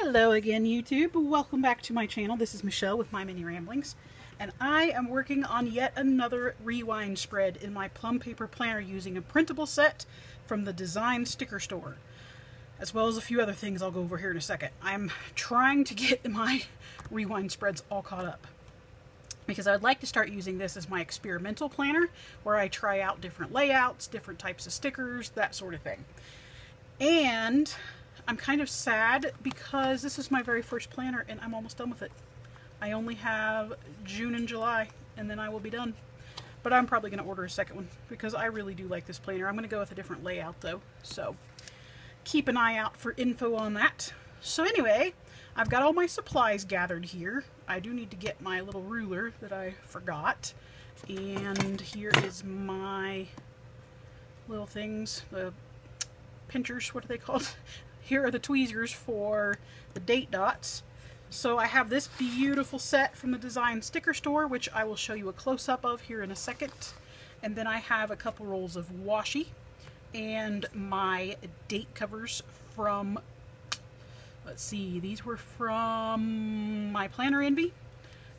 Hello again, YouTube. Welcome back to my channel. This is Michelle with My Mini Ramblings, and I am working on yet another rewind spread in my Plum paper planner using a printable set from the Design Sticker Store, as well as a few other things I'll go over here in a second. I'm trying to get my rewind spreads all caught up because I'd like to start using this as my experimental planner where I try out different layouts, different types of stickers, that sort of thing. And I'm kind of sad because this is my very first planner and I'm almost done with it. I only have June and July and then I will be done. But I'm probably going to order a second one because I really do like this planner. I'm going to go with a different layout though, so keep an eye out for info on that. So anyway, I've got all my supplies gathered here. I do need to get my little ruler that I forgot. And here is my little things, the pinchers, what are they called? Here are the tweezers for the date dots. So I have this beautiful set from the Design Sticker Store, which I will show you a close-up of here in a second. And then I have a couple rolls of washi and my date covers from, let's see, these were from my Planner Envy.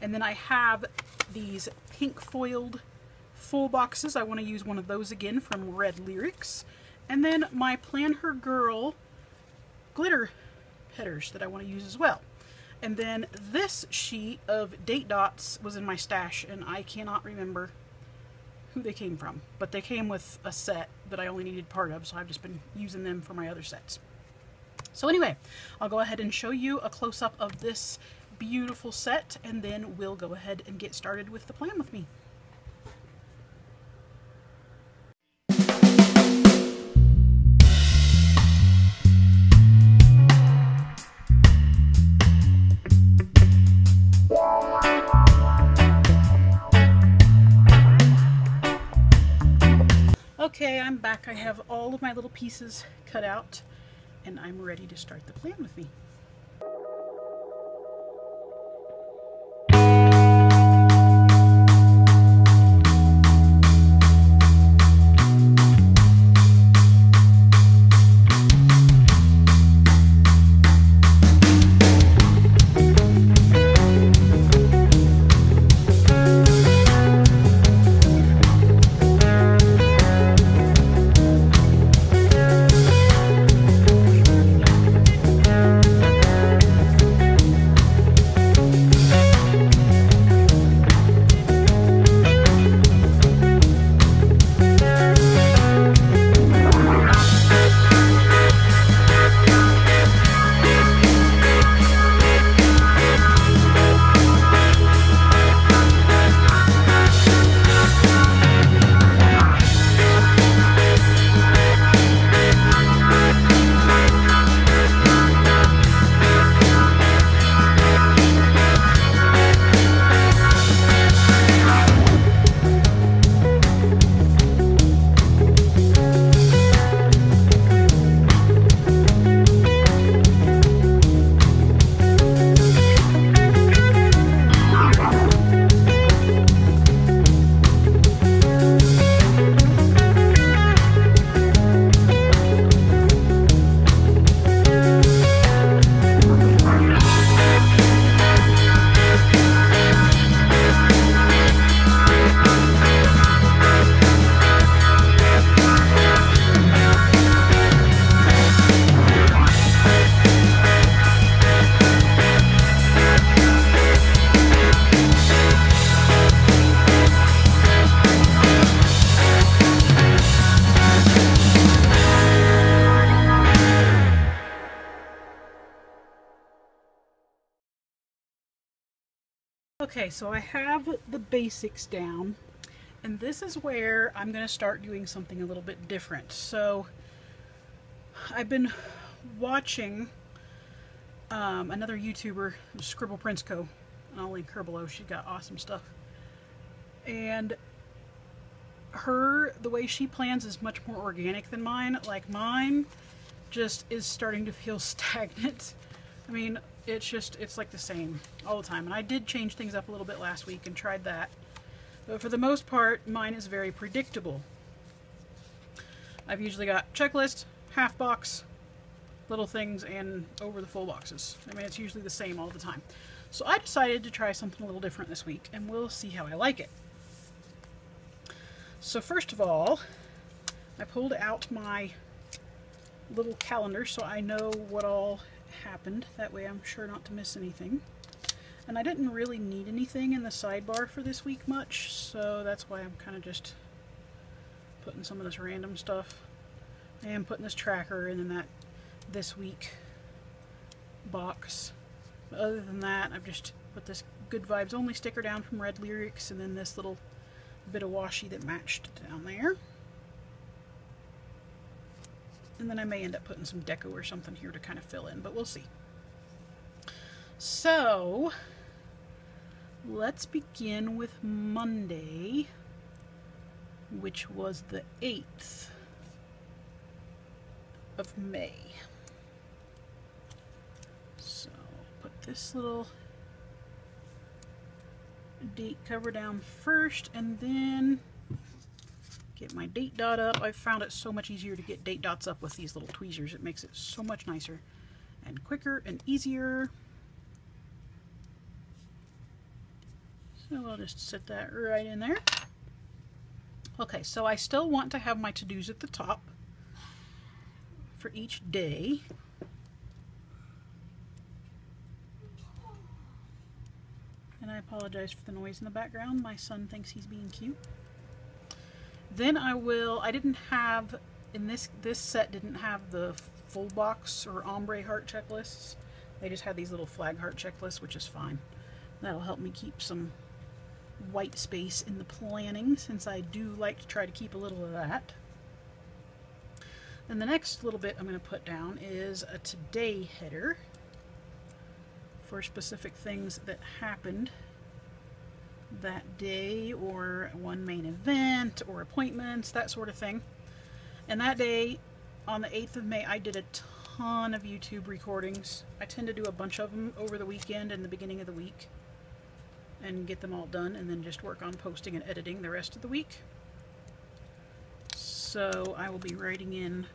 And then I have these pink foiled full boxes. I want to use one of those again from Red Lyrics. And then my PlanHERGirl glitter headers that I want to use as well. And then this sheet of date dots was in my stash and I cannot remember who they came from, but they came with a set that I only needed part of, so I've just been using them for my other sets. So anyway, I'll go ahead and show you a close-up of this beautiful set and then we'll go ahead and get started with the plan with me. Okay, I'm back. I have all of my little pieces cut out and I'm ready to start the plan with me. Okay, so I have the basics down, and this is where I'm going to start doing something a little bit different. So I've been watching another YouTuber, Scribble Prints Co, and I'll link her below. She's got awesome stuff. And the way she plans is much more organic than mine. Like mine just is starting to feel stagnant. I mean, it's like the same all the time. And I did change things up a little bit last week and tried that. But for the most part, mine is very predictable. I've usually got checklist, half box, little things and over the full boxes. I mean, it's usually the same all the time. So I decided to try something a little different this week, and we'll see how I like it. So first of all, I pulled out my little calendar so I know what all happened. That way I'm sure not to miss anything. And I didn't really need anything in the sidebar for this week much, so that's why I'm kind of just putting some of this random stuff. I am putting this tracker and then that this week box. But other than that, I've just put this Good Vibes Only sticker down from Red Lyrics, and then this little bit of washi that matched down there. And then I may end up putting some deco or something here to kind of fill in, but we'll see. So let's begin with Monday, which was the 8th of May. So put this little date cover down first, and then get my date dot up. I've found it so much easier to get date dots up with these little tweezers. It makes it so much nicer and quicker and easier. So I'll just set that right in there. Okay, so I still want to have my to-dos at the top for each day. And I apologize for the noise in the background. My son thinks he's being cute. Then I didn't have, in this set didn't have the full box or ombre heart checklists. They just had these little flag heart checklists, which is fine. That'll help me keep some white space in the planning, since I do like to try to keep a little of that. And the next little bit I'm going to put down is a today header for specific things that happened that day, or one main event, or appointments, that sort of thing. And that day, on the 8th of May, I did a ton of YouTube recordings. I tend to do a bunch of them over the weekend and the beginning of the week, and get them all done, and then just work on posting and editing the rest of the week. So I will be writing in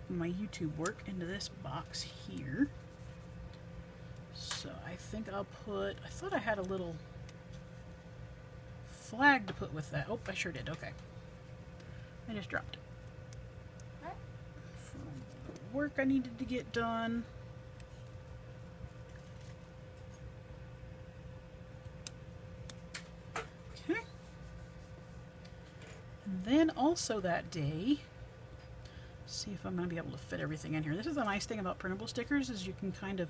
my YouTube work into this box here. So I think I'll put, I thought I had a little flag to put with that. Oh, I sure did. Okay. I just dropped it. What? For the work I needed to get done. Okay. And then also that day, see if I'm going to be able to fit everything in here. This is the nice thing about printable stickers, is you can kind of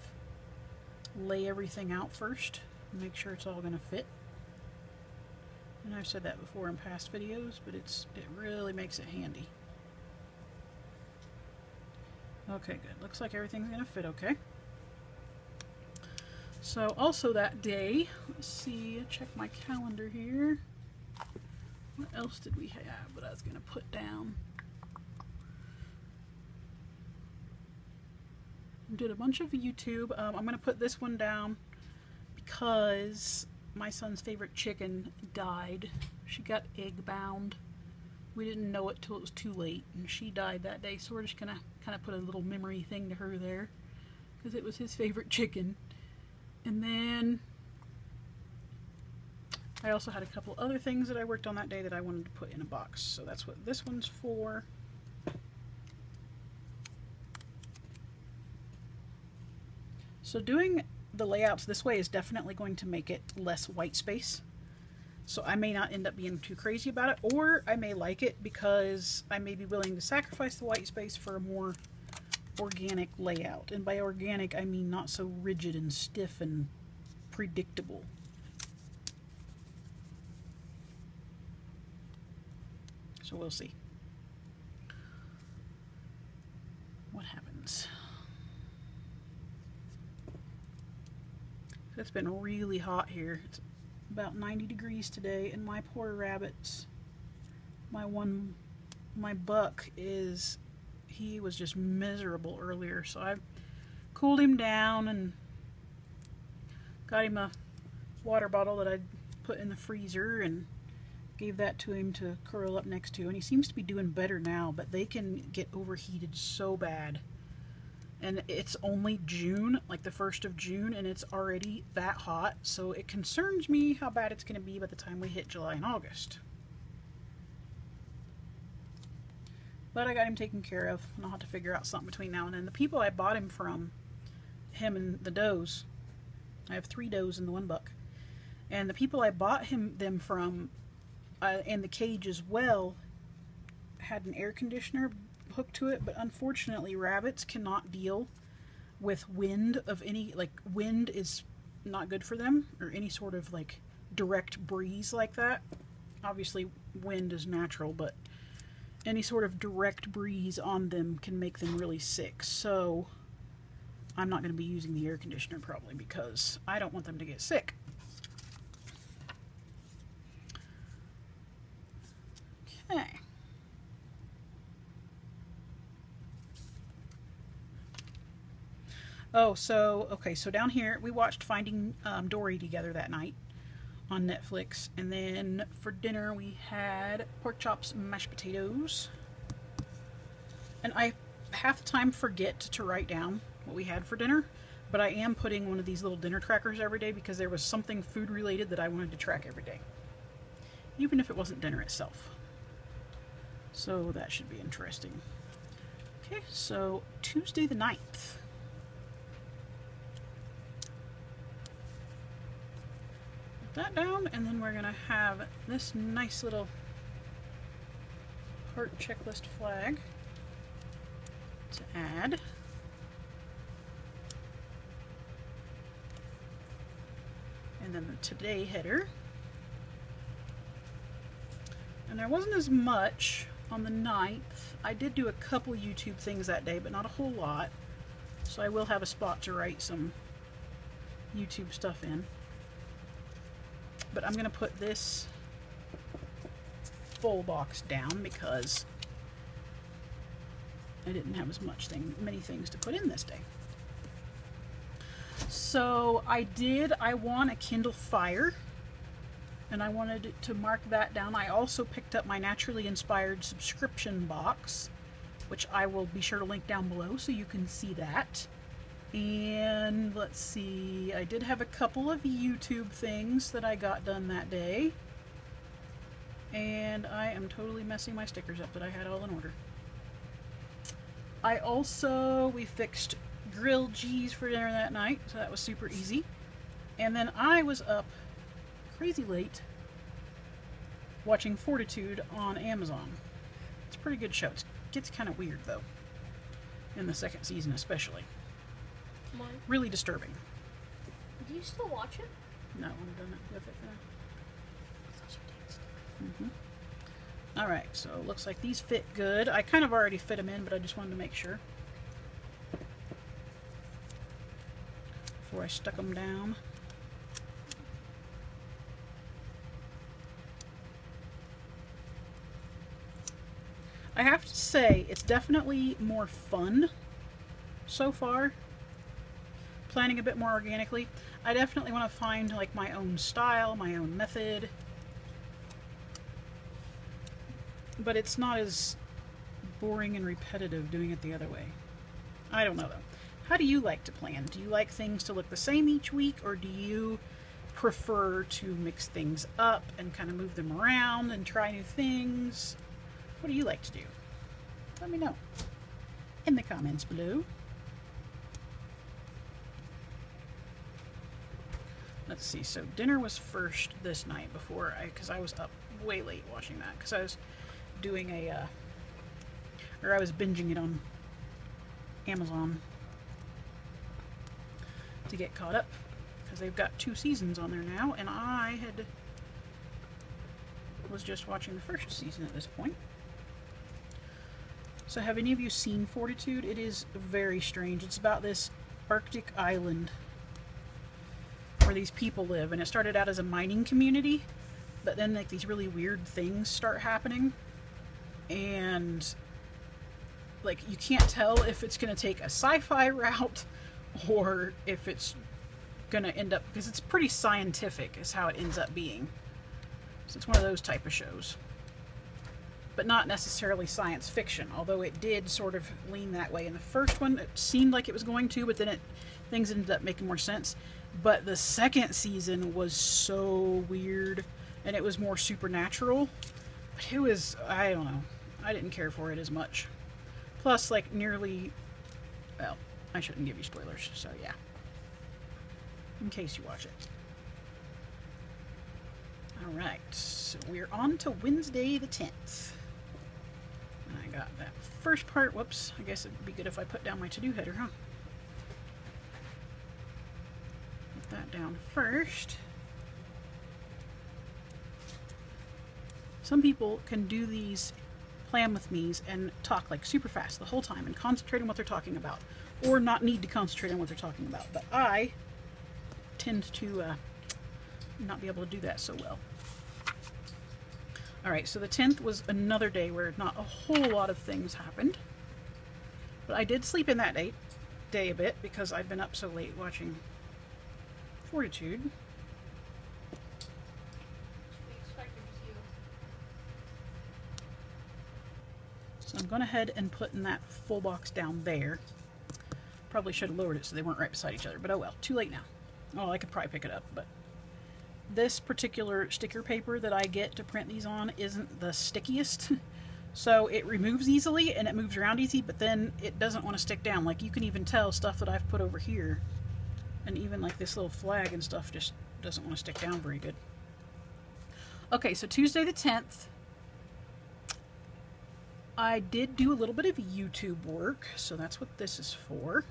lay everything out first and make sure it's all going to fit. And I've said that before in past videos, but it really makes it handy. Okay, good. Looks like everything's going to fit okay. So also that day, let's see, check my calendar here. What else did we have that I was going to put down? Did a bunch of YouTube. I'm going to put this one down because my son's favorite chicken died. She got egg bound. We didn't know it till it was too late, and she died that day, so we're just going to kind of put a little memory thing to her there because it was his favorite chicken. And then I also had a couple other things that I worked on that day that I wanted to put in a box, so that's what this one's for. So doing the layouts this way is definitely going to make it less white space. So I may not end up being too crazy about it, or I may like it because I may be willing to sacrifice the white space for a more organic layout. And by organic, I mean not so rigid and stiff and predictable. So we'll see what happens. It's been really hot here. It's about 90 degrees today, and my poor rabbits, my buck he was just miserable earlier, so I cooled him down and got him a water bottle that I'd put in the freezer and Gave that to him to curl up next to, and he seems to be doing better now, but they can get overheated so bad. And it's only June, like the 1st of June, and it's already that hot, so it concerns me how bad it's going to be by the time we hit July and August. But I got him taken care of, and I'll have to figure out something between now and then. The people I bought him from, him and the does, I have 3 does and the 1 buck, and the people I bought them from, and the cage as well, had an air conditioner hooked to it, but unfortunately rabbits cannot deal with wind of any, like, wind is not good for them, or any sort of like direct breeze like that. Obviously wind is natural, but any sort of direct breeze on them can make them really sick. So I'm not going to be using the air conditioner probably, because I don't want them to get sick. Okay. Oh, so, okay, so down here, we watched Finding Dory together that night on Netflix, and then for dinner we had pork chops and mashed potatoes. And I half the time forget to write down what we had for dinner, but I am putting one of these little dinner trackers every day because there was something food related that I wanted to track every day, even if it wasn't dinner itself. So that should be interesting. Okay, so Tuesday the 9th. That down, and then we're gonna have this nice little heart checklist flag to add. And then the today header. And there wasn't as much on the 9th. I did do a couple YouTube things that day, but not a whole lot. So I will have a spot to write some YouTube stuff in. But I'm going to put this full box down because I didn't have as many things to put in this day. So I won a Kindle Fire, and I wanted to mark that down. I also picked up my Naturally Inspired subscription box, which I will be sure to link down below so you can see that. And let's see, I did have a couple of YouTube things that I got done that day. And I am totally messing my stickers up that I had all in order. We fixed grilled cheese for dinner that night, so that was super easy. And then I was up crazy late watching Fortitude on Amazon. It's a pretty good show. It gets kind of weird though, in the 2nd season especially. Really disturbing. Do you still watch it? No, I'm done with it for now. Alright, so it looks like these fit good. I kind of already fit them in, but I just wanted to make sure before I stuck them down. I have to say, it's definitely more fun so far, planning a bit more organically. I definitely want to find like my own style, my own method, but it's not as boring and repetitive doing it the other way. I don't know though. How do you like to plan? Do you like things to look the same each week, or do you prefer to mix things up and kind of move them around and try new things? What do you like to do? Let me know in the comments below. Let's see, so dinner was first this night because I was up way late watching that, because I was doing I was binging it on Amazon to get caught up, because they've got 2 seasons on there now, and I was just watching the 1st season at this point. So have any of you seen Fortitude? It is very strange. It's about this Arctic island where these people live, and it started out as a mining community, but then like these really weird things start happening, and like you can't tell if it's going to take a sci-fi route or if it's going to end up, because it's pretty scientific is how it ends up being. So it's one of those type of shows. But not necessarily science fiction, although it did sort of lean that way. In the first one, it seemed like it was going to, but then things ended up making more sense. But the second season was so weird, and it was more supernatural. But it was, I don't know, I didn't care for it as much. Plus, like, nearly, well, I shouldn't give you spoilers, so yeah. In case you watch it. Alright, so we're on to Wednesday the 10th. And I got that first part. Whoops, I guess it'd be good if I put down my to-do header, huh? Put that down first. Some people can do these plan with me's and talk like super fast the whole time and concentrate on what they're talking about, or not need to concentrate on what they're talking about. But I tend to not be able to do that so well. Alright, so the 10th was another day where not a whole lot of things happened. But I did sleep in that day a bit because I'd been up so late watching Fortitude. So I'm going ahead and putting that full box down there. Probably should have lowered it so they weren't right beside each other, but oh well, too late now. Oh, I could probably pick it up, but this particular sticker paper that I get to print these on isn't the stickiest. So it removes easily and it moves around easy, but then it doesn't want to stick down. Like, you can even tell stuff that I've put over here, and even like this little flag and stuff just doesn't want to stick down very good. Okay, so Tuesday the 10th, I did do a little bit of YouTube work, so that's what this is for.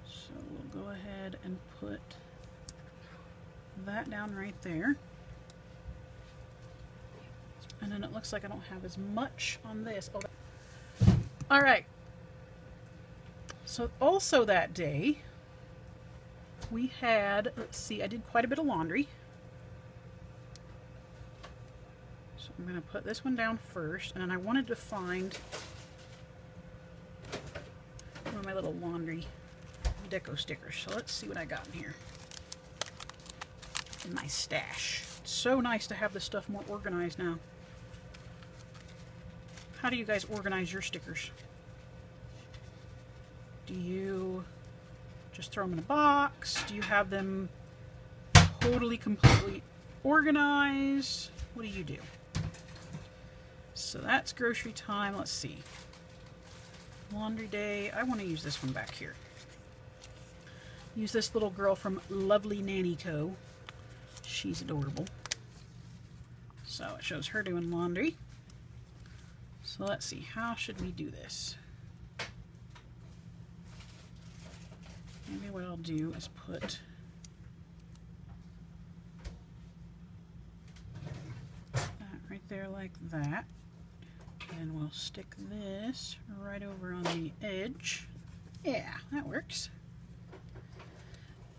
So we'll go ahead and put that down right there. And then it looks like I don't have as much on this. Oh, all right. So also that day, we had, let's see, I did quite a bit of laundry. So I'm going to put this one down first, and then I wanted to find one of my little laundry deco stickers. So let's see what I got in here. In my stash. It's so nice to have this stuff more organized now. How do you guys organize your stickers? Do you just throw them in a box? Do you have them totally, completely organized? What do you do? So that's grocery time. Let's see. Laundry day. I want to use this one back here. Use this little girl from lovely Nani Co. She's adorable. So it shows her doing laundry. So let's see, how should we do this? Maybe what I'll do is put that right there like that. And we'll stick this right over on the edge. Yeah, that works.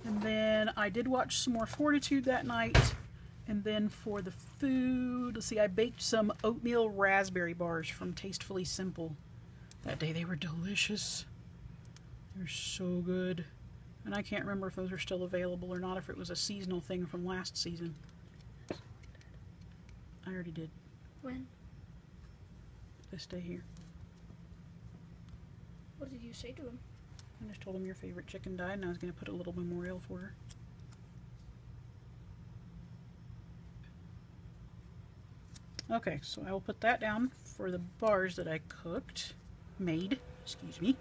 And then I did watch some more Fortitude that night. And then for the food, let's see, I baked some oatmeal raspberry bars from Tastefully Simple that day. They were delicious. They're so good. And I can't remember if those are still available or not, if it was a seasonal thing from last season. I already did. When? This day here. What did you say to him? I just told him your favorite chicken died, and I was going to put a little memorial for her. Okay, so I will put that down for the bars that I made, excuse me.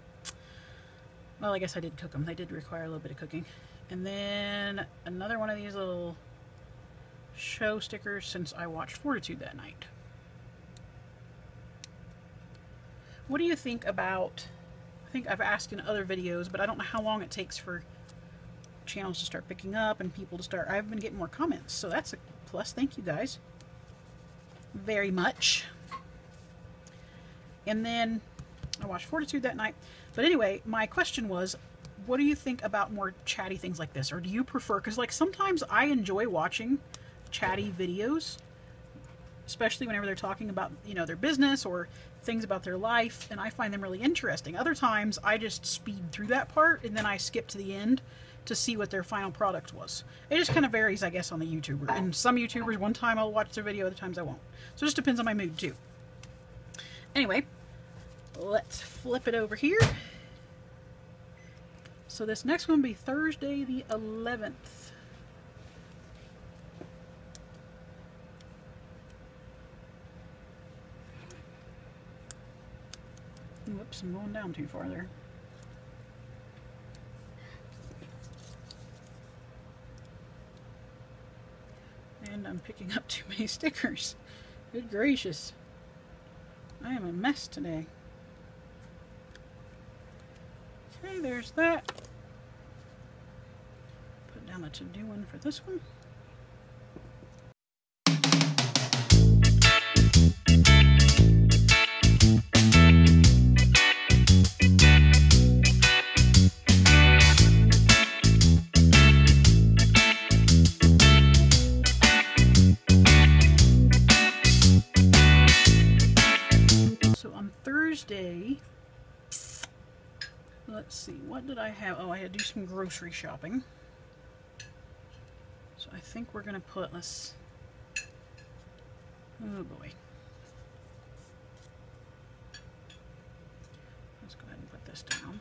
Well, I guess I did cook them. They did require a little bit of cooking. And then another one of these little show stickers since I watched Fortitude that night. What do you think about, I think I've asked in other videos, but I don't know how long it takes for channels to start picking up and people to start, I've been getting more comments, so that's a plus. Thank you guys very much. And then I watched Fortitude that night. But anyway, my question was, what do you think about more chatty things like this? Or do you prefer, because like sometimes I enjoy watching chatty videos, especially whenever they're talking about, you know, their business or things about their life, and I find them really interesting. Other times I just speed through that part and then I skip to the end to see what their final product was. It just kind of varies, I guess, on the YouTuber. And some YouTubers, one time I'll watch their video, other times I won't. So it just depends on my mood too. Anyway, let's flip it over here. So this next one will be Thursday the 11th. Whoops, I'm going down too far there. And I'm picking up too many stickers. Good gracious. I am a mess today. Okay, there's that. Put down a to-do one for this one. Thursday, let's see, what did I have? Oh, I had to do some grocery shopping. So I think we're going to put, oh boy. Let's go ahead and put this down.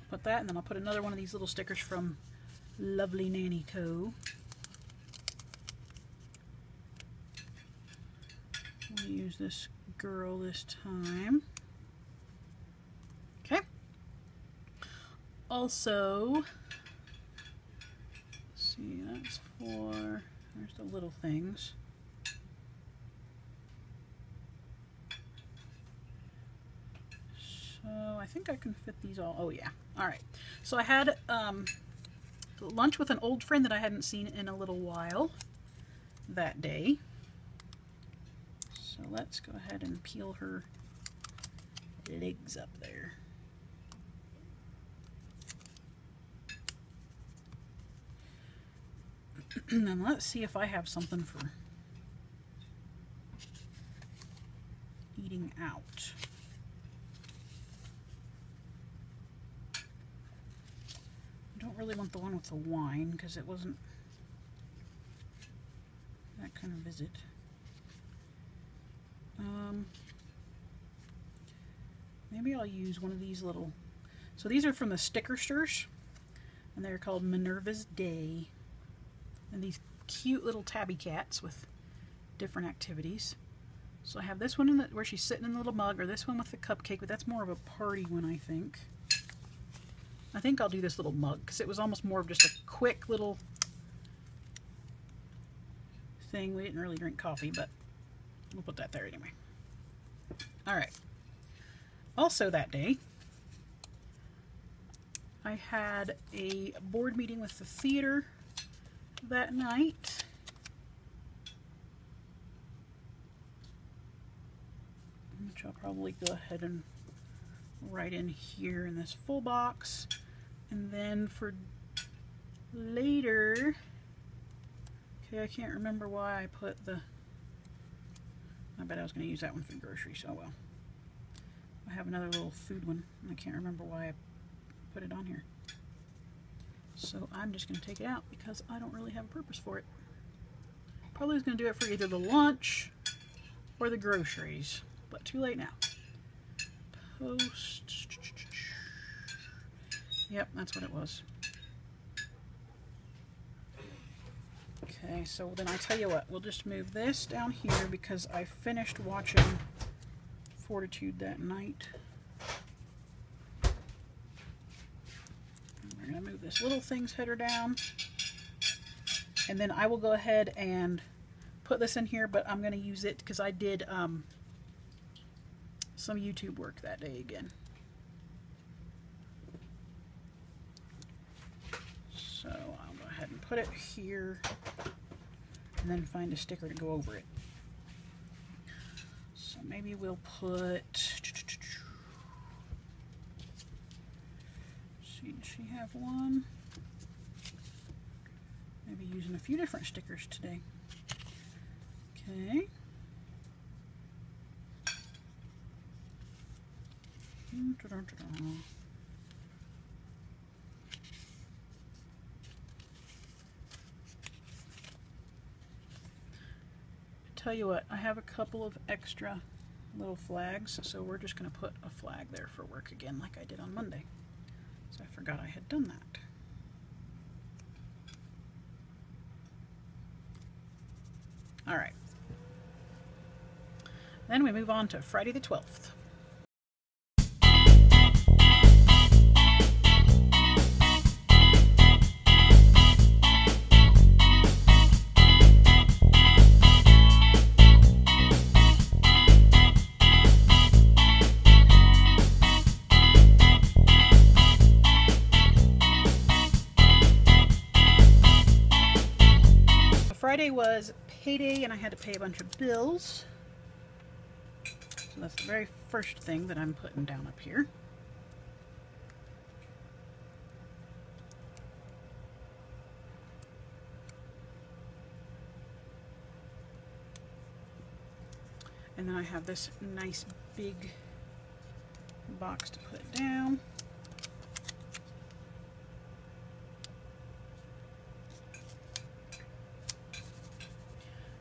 Put that, and then I'll put another one of these little stickers from lovely Nani Co. We'll use this girl this time. Okay. Also, let's see, that's for, there's the little things. So I think I can fit these all. Oh yeah. All right. So I had lunch with an old friend that I hadn't seen in a little while that day. So let's go ahead and peel her legs up there. And then let's see if I have something for eating out. I don't really want the one with the wine because it wasn't that kind of visit. Maybe I'll use one of these little, so these are from the StickerSters and they're called Minerva's Day, and these cute little tabby cats with different activities. So I have this one in the, where she's sitting in the little mug, or this one with the cupcake, but that's more of a party one, I think. I think I'll do this little mug because it was almost more of just a quick little thing. We didn't really drink coffee, but we'll put that there anyway. All right. Also that day, I had a board meeting with the theater that night. Which I'll probably go ahead and write in here in this full box. And then for later, okay, I can't remember why I put the, I bet I was going to use that one for groceries, oh well. I have another little food one, and I can't remember why I put it on here. So I'm just going to take it out because I don't really have a purpose for it. Probably was going to do it for either the lunch or the groceries, but too late now. Post. Yep, that's what it was. Okay, so then I tell you what, we'll just move this down here because I finished watching Fortitude that night. We're going to move this little thing's header down. And then I will go ahead and put this in here, but I'm going to use it because I did some YouTube work that day again. So I'll go ahead and put it here and then find a sticker to go over it. So maybe we'll put, let's see, have one. Maybe using a few different stickers today. Okay. Tell you what, I have a couple of extra little flags, so we're just going to put a flag there for work again like I did on Monday. So I forgot I had done that. All right. Then we move on to Friday the 12th. Friday was payday and I had to pay a bunch of bills. So that's the very first thing that I'm putting down up here. And then I have this nice big box to put down.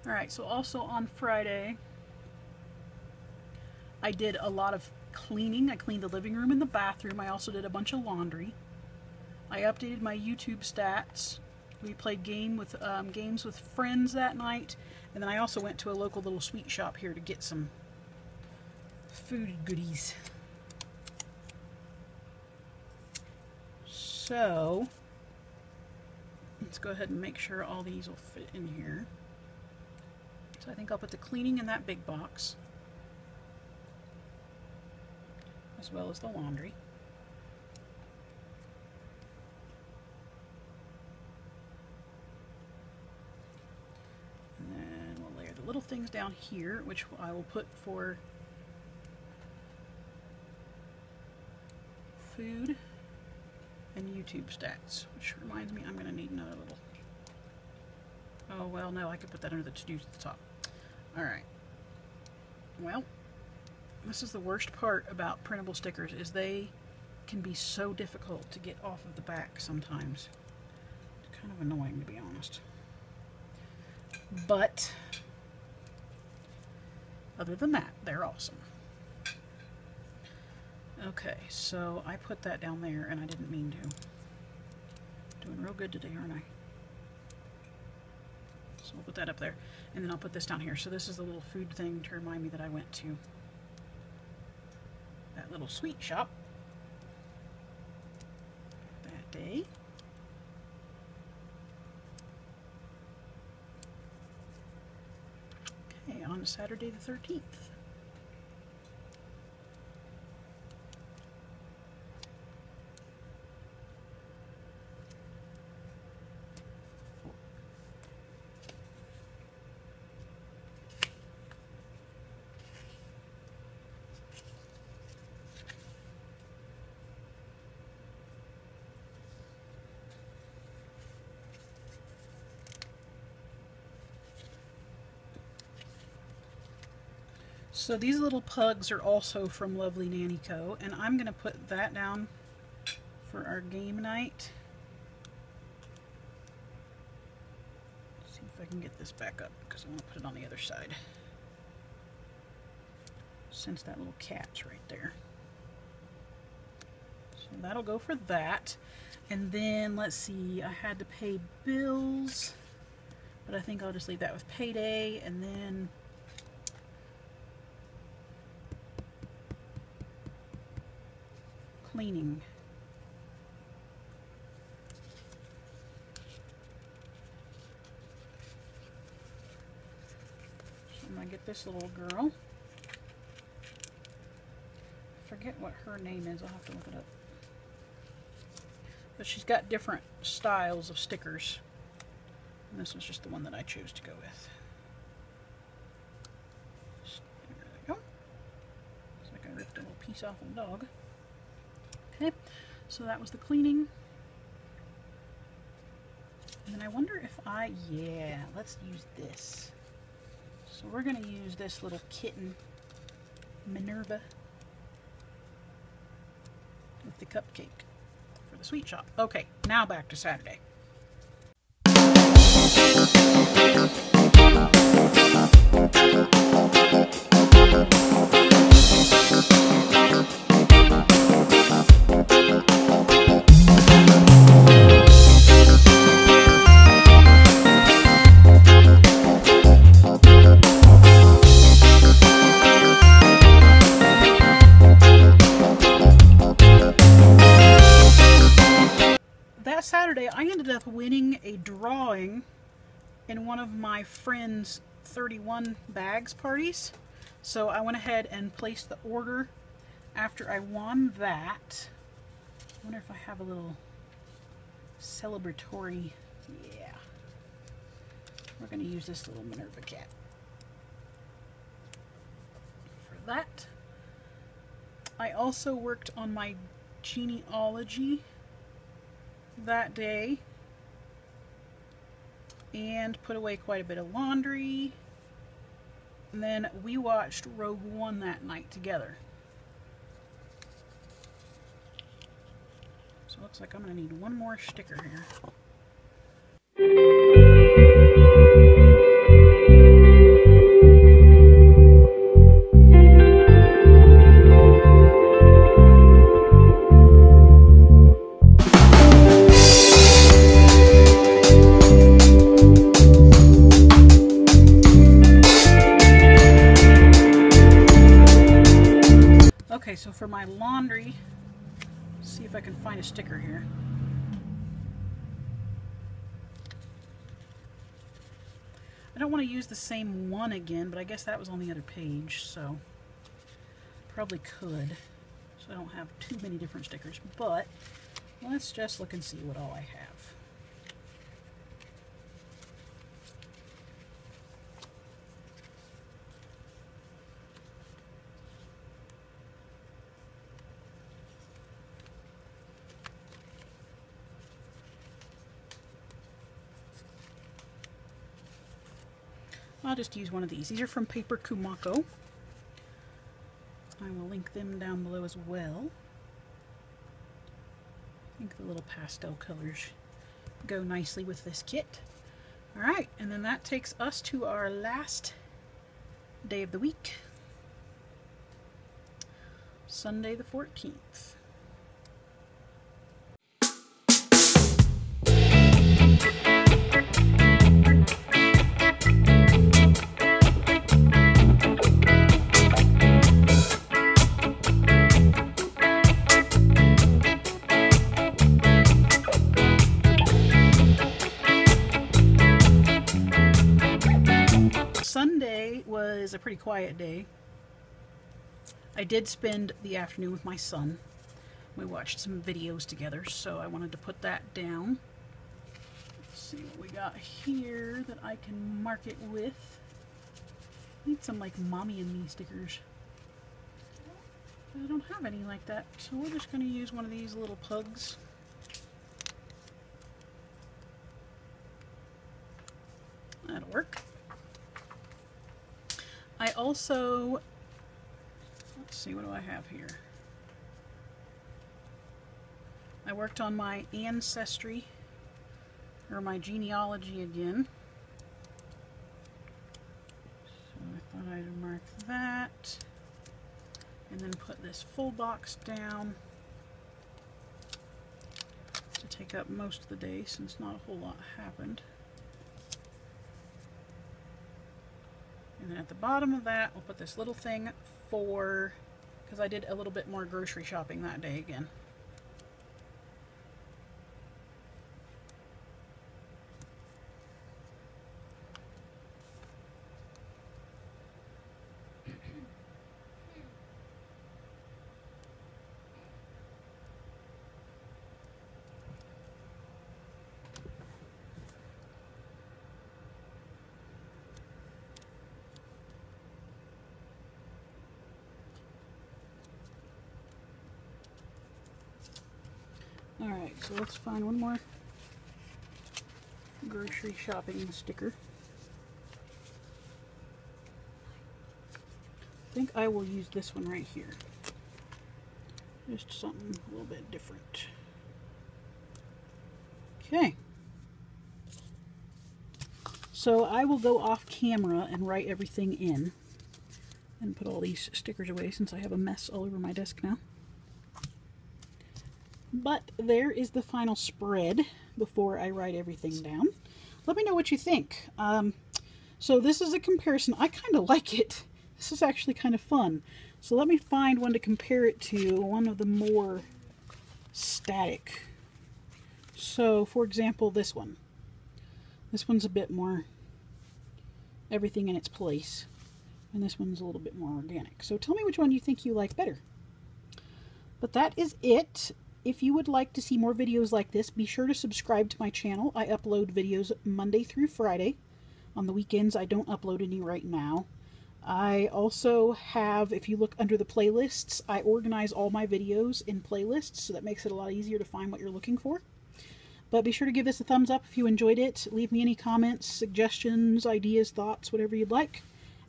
Alright, so also on Friday, I did a lot of cleaning. I cleaned the living room and the bathroom. I also did a bunch of laundry. I updated my YouTube stats. We played games with friends that night. And then I also went to a local little sweet shop here to get some food goodies. So, let's go ahead and make sure all these will fit in here. So I think I'll put the cleaning in that big box, as well as the laundry. And then we'll layer the little things down here, which I will put for food and YouTube stats, which reminds me I'm going to need another little... Oh, well, no, I could put that under the to-dos at the top. Alright. Well, this is the worst part about printable stickers, is they can be so difficult to get off of the back sometimes. It's kind of annoying, to be honest. But, other than that, they're awesome. Okay, so I put that down there, and I didn't mean to. Doing real good today, aren't I? So we'll put that up there, and then I'll put this down here. So this is the little food thing to remind me that I went to that little sweet shop that day. Okay, on Saturday the 13th. So these little pugs are also from lovely Nani Co, and I'm going to put that down for our game night. Let's see if I can get this back up, because I want to put it on the other side, since that little cat's right there. So that'll go for that. And then, let's see, I had to pay bills, but I think I'll just leave that with payday, and then cleaning. So I'm going to get this little girl. I forget what her name is. I'll have to look it up. But she's got different styles of stickers. And this was just the one that I chose to go with. There we go. Looks like I ripped a little piece off of the dog. Okay, so that was the cleaning. And then I wonder if yeah, let's use this. So we're going to use this little kitten, Minerva, with the cupcake for the sweet shop. Okay, now back to Saturday. That Saturday, I ended up winning a drawing in one of my friend's 31 bags parties. So I went ahead and placed the order after I won that. I wonder if I have a little celebratory. Yeah. We're going to use this little Minerva cat for that. I also worked on my genealogy that day and put away quite a bit of laundry. And then we watched Rogue One that night together. So it looks like I'm going to need one more sticker here. Okay, so for my laundry, let's see if I can find a sticker here. I don't want to use the same one again, but I guess that was on the other page, so probably could. So I don't have too many different stickers, but let's just look and see what all I have. I'll just use one of these. These are from Paper Kumako. I will link them down below as well. I think the little pastel colors go nicely with this kit. Alright, and then that takes us to our last day of the week. Sunday the 14th. Sunday was a pretty quiet day. I did spend the afternoon with my son. We watched some videos together, so I wanted to put that down. Let's see what we got here that I can mark it with. Need some like Mommy and Me stickers. I don't have any like that, so we're just going to use one of these little pugs. That'll work. I also, let's see, what do I have here? I worked on my ancestry, or my genealogy again. So I thought I'd mark that, and then put this full box down to take up most of the day since not a whole lot happened. And then at the bottom of that, we'll put this little thing for, because I did a little bit more grocery shopping that day again. Alright, so let's find one more grocery shopping sticker. I think I will use this one right here. Just something a little bit different. Okay. So I will go off camera and write everything in and put all these stickers away since I have a mess all over my desk now. But there is the final spread before I write everything down. Let me know what you think. So this is a comparison. I kind of like it. This is actually kind of fun. So let me find one to compare it to, one of the more static. So for example, this one. This one's a bit more everything in its place. And this one's a little bit more organic. So tell me which one you think you like better. But that is it. If you would like to see more videos like this, be sure to subscribe to my channel. I upload videos Monday through Friday. On the weekends, I don't upload any right now. I also have, if you look under the playlists, I organize all my videos in playlists, so that makes it a lot easier to find what you're looking for. But be sure to give this a thumbs up if you enjoyed it. Leave me any comments, suggestions, ideas, thoughts, whatever you'd like.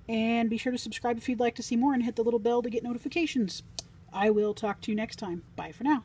And be sure to subscribe if you'd like to see more and hit the little bell to get notifications. I will talk to you next time. Bye for now.